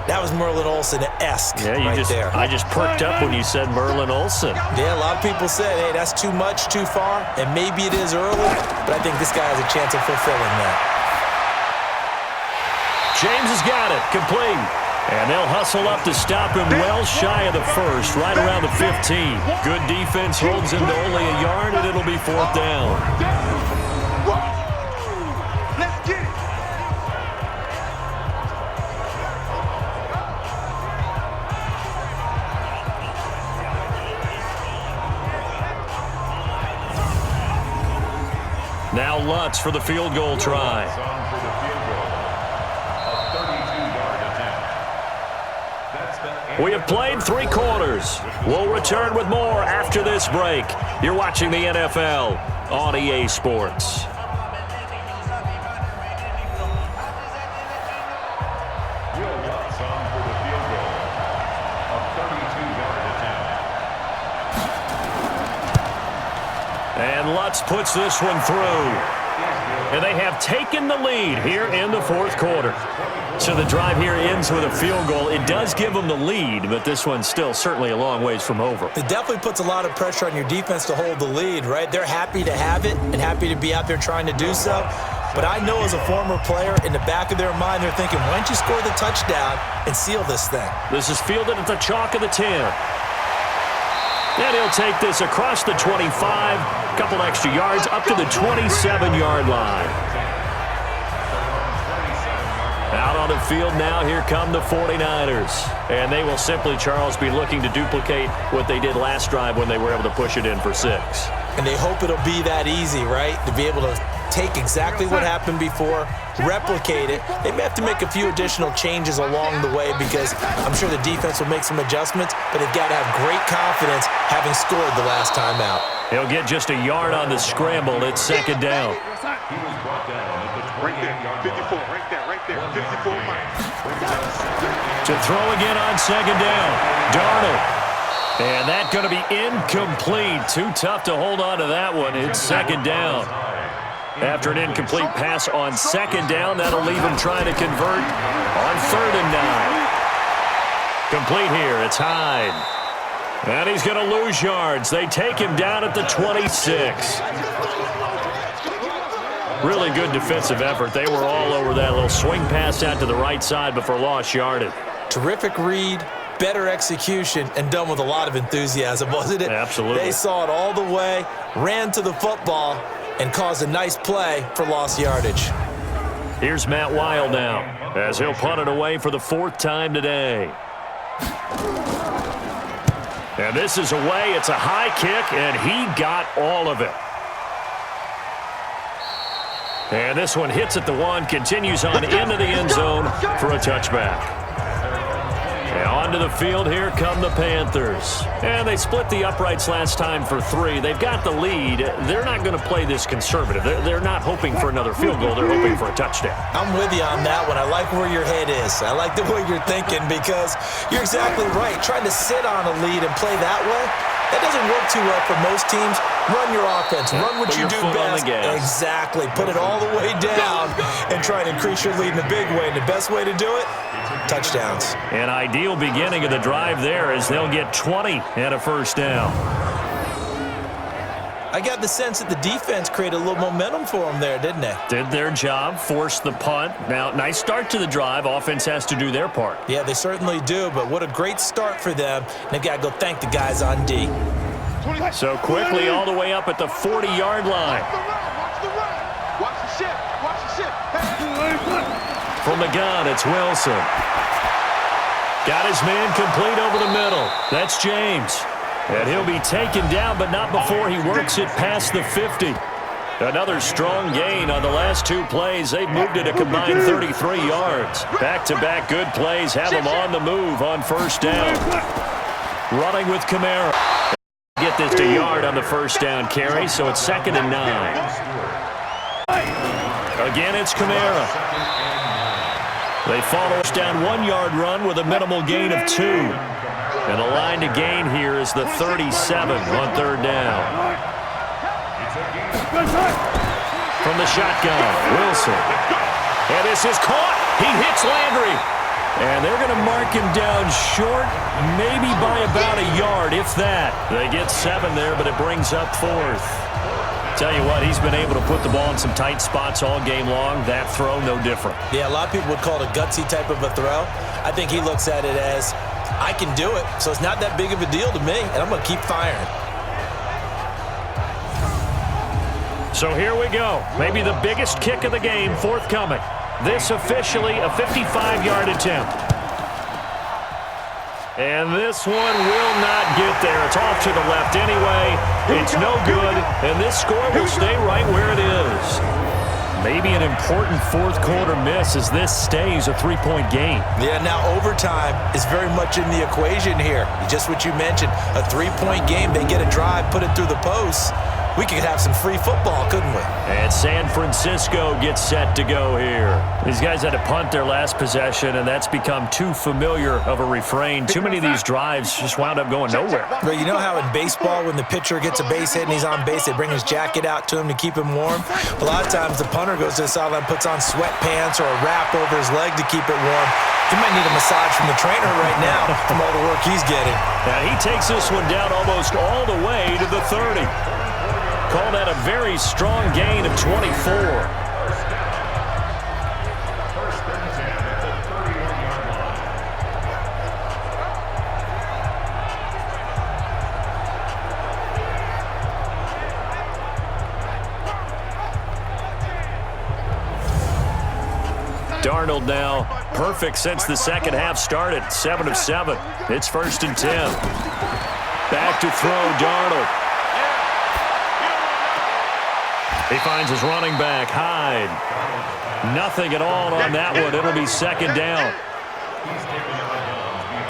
That was Merlin Olsen-esque there. I just perked up when you said Merlin Olsen. Yeah, a lot of people said, hey, that's too much, too far, and maybe it is early, but I think this guy has a chance of fulfilling that. James has got it, complete. And they'll hustle up to stop him well shy of the first, right around the 15. Good defense holds him to only a yard, and it'll be fourth down. Let's get it. Now Lutz for the field goal try. We have played 3 quarters. We'll return with more after this break. You're watching the NFL on EA Sports. And Lutz puts this one through. And they have taken the lead here in the fourth quarter. So the drive here ends with a field goal. It does give them the lead, but this one's still certainly a long ways from over. It definitely puts a lot of pressure on your defense to hold the lead, right? They're happy to have it and happy to be out there trying to do so. But I know as a former player, in the back of their mind, they're thinking, why don't you score the touchdown and seal this thing? This is fielded at the chalk of the 10. And he'll take this across the 25, a couple extra yards, up to the 27-yard line. Out on the field now, here come the 49ers. And they will simply, Charles, be looking to duplicate what they did last drive when they were able to push it in for 6. And they hope it'll be that easy, right? To be able to take exactly what happened before, replicate it. They may have to make a few additional changes along the way because I'm sure the defense will make some adjustments, but they've got to have great confidence having scored the last time out. He'll get just a yard on the scramble. It's second down. He was brought down at the Right there, 54, right there, 54 miles. To throw again on second down. Darnold. And that's going to be incomplete. Too tough to hold on to that one. It's second down. After an incomplete pass on second down, that'll leave him trying to convert on 3rd and 9. Complete here. It's Hyde. And he's going to lose yards. They take him down at the 26. Really good defensive effort. They were all over that little swing pass out to the right side before lost yardage. Terrific read, better execution, and done with a lot of enthusiasm, wasn't it? Absolutely. They saw it all the way, ran to the football, and caused a nice play for lost yardage. Here's Matt Weil now as he'll punt it away for the 4th time today. And this is away. It's a high kick, and he got all of it. And this one hits at the 1, continues on into the end zone for a touchback. And on Onto the field, here come the Panthers. And they split the uprights last time for 3. They've got the lead. They're not going to play this conservative. They're not hoping for another field goal. They're hoping for a touchdown. I'm with you on that one. I like where your head is. I like the way you're thinking because you're exactly right. Trying to sit on a lead and play that way, that doesn't work too well for most teams. Run your offense. Run what you do best. Exactly. Put it all the way down and try and increase your lead in a big way. And the best way to do it, touchdowns. An ideal beginning of the drive there as they'll get 20 and a first down. I got the sense that the defense created a little momentum for them there, didn't they? Did their job, forced the punt. Now, nice start to the drive. Offense has to do their part. Yeah, they certainly do, but what a great start for them. They've got to go thank the guys on D. So quickly all the way up at the 40-yard line. Watch the run. Watch the shift. Watch the shift. From the gun, it's Wilson. Got his man complete over the middle. That's James. And he'll be taken down, but not before he works it past the 50. Another strong gain on the last 2 plays. They've moved it a combined 33 yards. Back-to-back good plays have them on the move on first down. Running with Kamara. Get this to yard on the first down carry, so it's 2nd and 9. Again, it's Kamara. They follow us down 1-yard run with a minimal gain of 2. And the line to gain here is the 37 on 3rd down. From the shotgun, Wilson. And this is caught. He hits Landry. And they're going to mark him down short, maybe by about a yard, if that. They get 7 there, but it brings up 4th. Tell you what, he's been able to put the ball in some tight spots all game long. That throw, no different. Yeah, a lot of people would call it a gutsy type of a throw. I think he looks at it as, I can do it, so it's not that big of a deal to me, and I'm going to keep firing. So here we go. Maybe the biggest kick of the game forthcoming. This officially a 55-yard attempt. And this one will not get there. It's off to the left anyway. It's no good, and this score will stay right where it is. Maybe an important 4th quarter miss as this stays a 3-point game. Yeah, now overtime is very much in the equation here. Just what you mentioned, a 3-point game. They get a drive, put it through the posts. We could have some free football, couldn't we? And San Francisco gets set to go here. These guys had to punt their last possession, and that's become too familiar of a refrain. Too many of these drives just wound up going nowhere. Well, you know how in baseball, when the pitcher gets a base hit and he's on base, they bring his jacket out to him to keep him warm? A lot of times the punter goes to the sideline, puts on sweatpants or a wrap over his leg to keep it warm. He might need a massage from the trainer right now from all the work he's getting. Now he takes this one down almost all the way to the 30. Call that a very strong gain of 24. Darnold now perfect since the second half started. 7 of 7. It's 1st and 10. Back to throw, Darnold. He finds his running back, Hyde. Nothing at all on that one. It'll be 2nd down.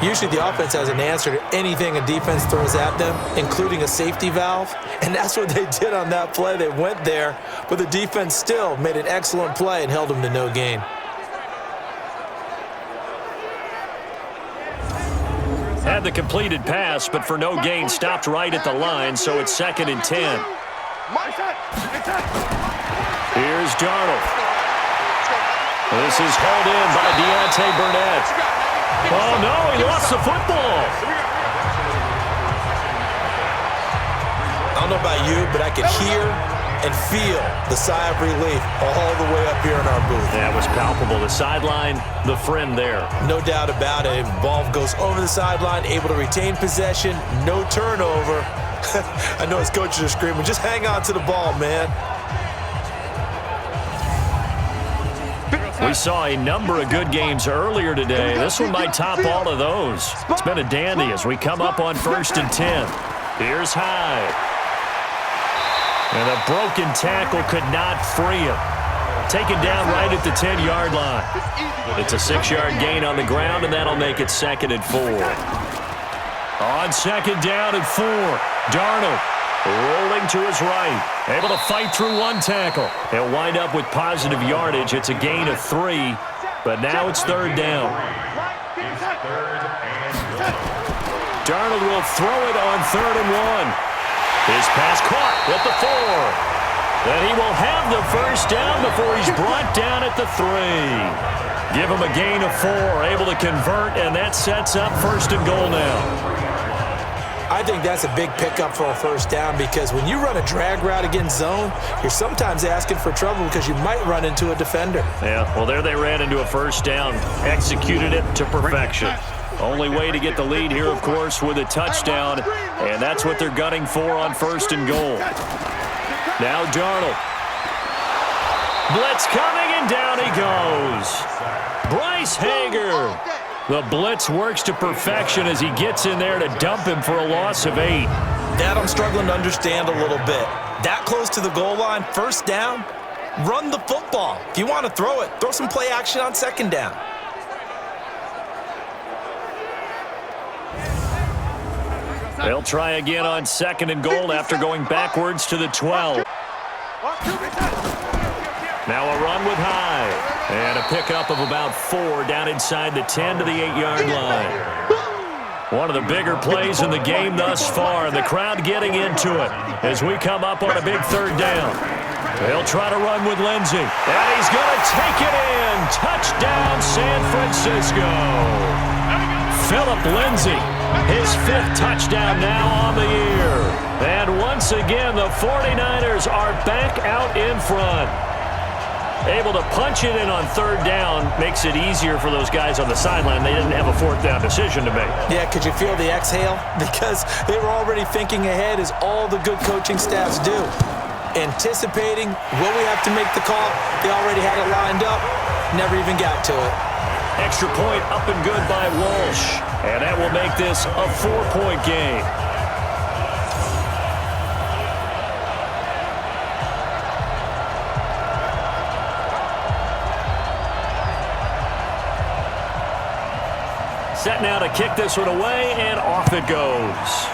Usually the offense has an answer to anything a defense throws at them, including a safety valve, and that's what they did on that play. They went there, but the defense still made an excellent play and held them to no gain. Had the completed pass, but for no gain, stopped right at the line, so it's 2nd and 10. Here's Darnold. This is hauled in by Deontay Burnett. Oh, no, he lost the football. I don't know about you, but I could hear and feel the sigh of relief all the way up here in our booth. That was palpable. The sideline, the friend there. No doubt about it. Ball goes over the sideline, able to retain possession, no turnover. I know his coaches are screaming, just hang on to the ball, man. We saw a number of good games earlier today. This one might top all of those. It's been a dandy as we come up on 1st and 10. Here's Hyde. And a broken tackle could not free him. taken down right at the 10-yard line. It's a 6-yard gain on the ground, and that'll make it 2nd and 4. On 2nd down and 4, Darnold rolling to his right, able to fight through one tackle. He'll wind up with positive yardage. It's a gain of 3, but now it's 3rd down. Darnold will throw it on 3rd and 1. His pass caught at the 4. Then he will have the first down before he's brought down at the 3. Give him a gain of 4, able to convert, and that sets up 1st and goal now. I think that's a big pickup for a first down because when you run a drag route against zone, you're sometimes asking for trouble because you might run into a defender. Yeah, well, there they ran into a first down, executed it to perfection. Only way to get the lead here, of course, with a touchdown, and that's what they're gunning for on 1st and goal. Now Darnold. Blitz coming, and down he goes. Bryce Hager. The blitz works to perfection as he gets in there to dump him for a loss of 8. That I'm struggling to understand a little bit. That close to the goal line, first down, run the football. If you want to throw it, throw some play action on 2nd down. They'll try again on 2nd and goal after going backwards to the 12. Now a run with High. And a pickup of about 4 down inside the 10 to the 8-yard line. One of the bigger plays in the game thus far, and the crowd getting into it as we come up on a big 3rd down. They'll try to run with Lindsey, and he's going to take it in. Touchdown, San Francisco. Phillip Lindsey, his 5th touchdown now on the year. And once again, the 49ers are back out in front. Able to punch it in on 3rd down makes it easier for those guys on the sideline. They didn't have a 4th down decision to make. Yeah, could you feel the exhale? Because they were already thinking ahead as all the good coaching staffs do. Anticipating, will we have to make the call? They already had it lined up, never even got to it. Extra point up and good by Walsh. And that will make this a 4-point game. Set now to kick this one away, and off it goes.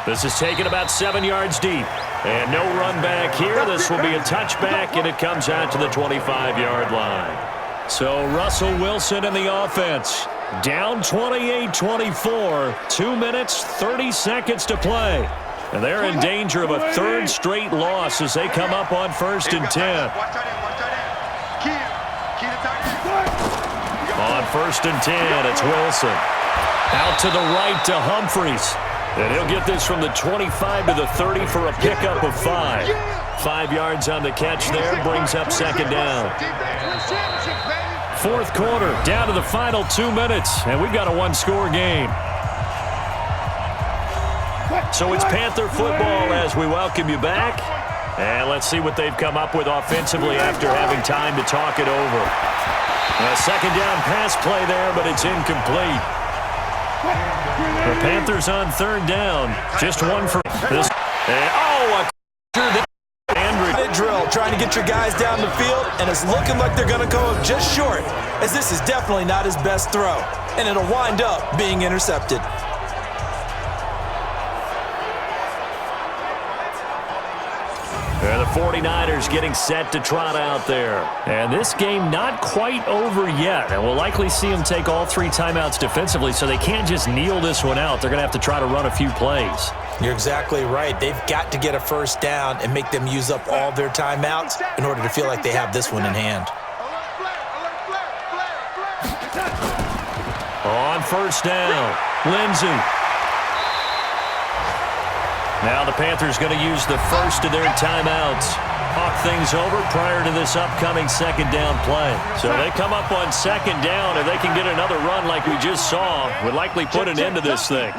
This is taken about 7 yards deep. And no run back here. This will be a touchback, and it comes out to the 25-yard line. So Russell Wilson in the offense. Down 28-24. 2 minutes, 30 seconds to play. And they're in danger of a 3rd straight loss as they come up on 1st and 10. On 1st and 10, it's Wilson. Out to the right to Humphries. And he'll get this from the 25 to the 30 for a pickup of 5. 5 yards on the catch there, brings up 2nd down. 4th quarter, down to the final 2 minutes, and we've got a 1-score game. So it's Panther football as we welcome you back. And let's see what they've come up with offensively after having time to talk it over. A 2nd down pass play there, but it's incomplete. The Panthers on 3rd down. Just one for this. Andrew drill, trying to get your guys down the field, and it's looking like they're going to go up just short, as this is definitely not his best throw, and it'll wind up being intercepted. And the 49ers getting set to trot out there. And this game not quite over yet. And we'll likely see them take all 3 timeouts defensively, so they can't just kneel this one out. They're going to have to try to run a few plays. You're exactly right. They've got to get a first down and make them use up all their timeouts in order to feel like they have this one in hand. On 1st down, Lindsey. Now the Panthers going to use the first of their timeouts. Talk things over prior to this upcoming 2nd down play. So they come up on 2nd down, and they can get another run like we just saw. Would likely put an end to this thing.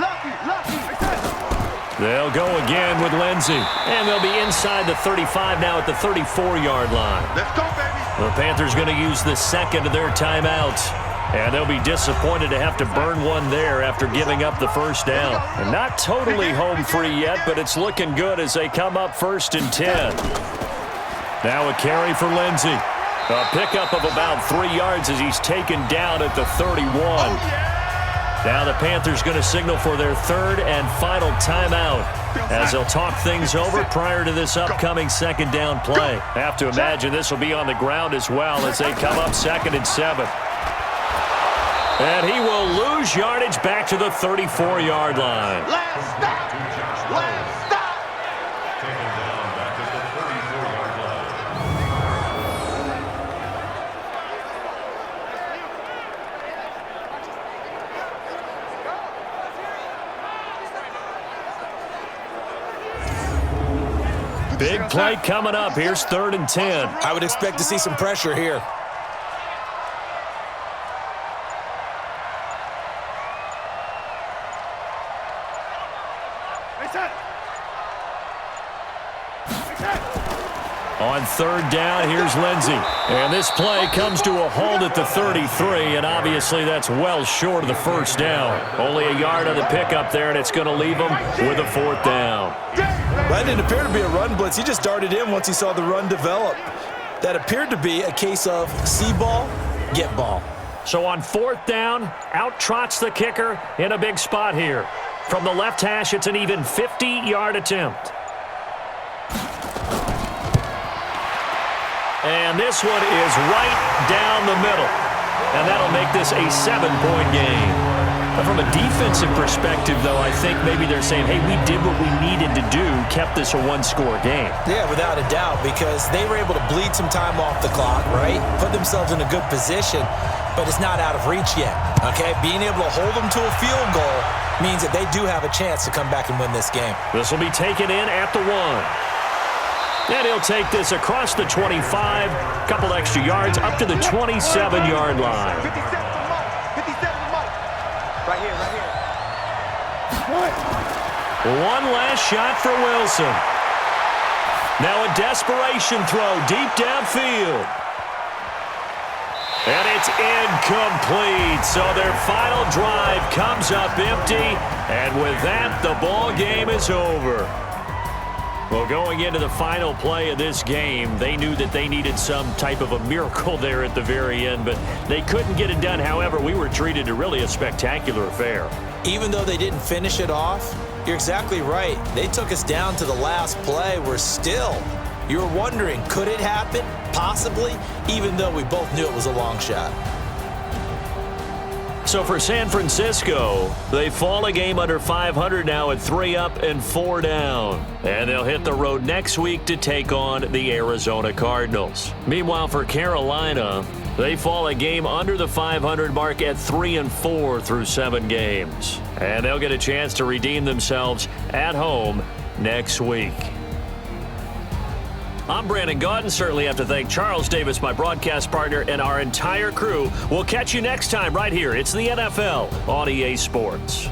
They'll go again with Lindsey. And they'll be inside the 35 now at the 34-yard line. Let's go, baby. The Panthers going to use the 2nd of their timeouts. And they'll be disappointed to have to burn one there after giving up the first down. And not totally home free yet, but it's looking good as they come up 1st and 10. Now a carry for Lindsey. A pickup of about 3 yards as he's taken down at the 31. Now the Panthers going to signal for their third and final timeout as they'll talk things over prior to this upcoming second down play. Have to imagine this will be on the ground as well as they come up 2nd and 7. And he will lose yardage back to the 34-yard line. Last stop. Last stop. Taken down back at the 34-yard line. Big play coming up. Here's 3rd and 10. I would expect to see some pressure here. On 3rd down, here's Lindsey. And this play comes to a halt at the 33, and obviously that's well short of the first down. Only a yard on the pickup there, and it's going to leave him with a 4th down. That didn't appear to be a run blitz. He just darted in once he saw the run develop. That appeared to be a case of see ball, get ball. So on 4th down, out trots the kicker in a big spot here. From the left hash, it's an even 50-yard attempt. And this one is right down the middle. And that'll make this a 7-point game. But from a defensive perspective, though, I think maybe they're saying, hey, we did what we needed to do, kept this a one-score game. Yeah, without a doubt, because they were able to bleed some time off the clock, right? Put themselves in a good position, but it's not out of reach yet, okay? Being able to hold them to a field goal means that they do have a chance to come back and win this game. This will be taken in at the 1. And he'll take this across the 25, couple extra yards, up to the 27-yard line. 57 to Mike. 57 to Mike. Right here, right here. One last shot for Wilson. Now a desperation throw deep downfield. And it's incomplete. So their final drive comes up empty. And with that, the ball game is over. Well, going into the final play of this game, they knew that they needed some type of a miracle there at the very end, but they couldn't get it done. However, we were treated to really a spectacular affair. Even though they didn't finish it off, you're exactly right. They took us down to the last play. We're still, you're wondering, could it happen? Possibly, even though we both knew it was a long shot. So for San Francisco, they fall a game under 500 now at 3 up and 4 down. And they'll hit the road next week to take on the Arizona Cardinals. Meanwhile, for Carolina, they fall a game under the 500 mark at 3 and 4 through 7 games. And they'll get a chance to redeem themselves at home next week. I'm Brandon Gaudin. Certainly have to thank Charles Davis, my broadcast partner, and our entire crew. We'll catch you next time right here. It's the NFL on EA Sports.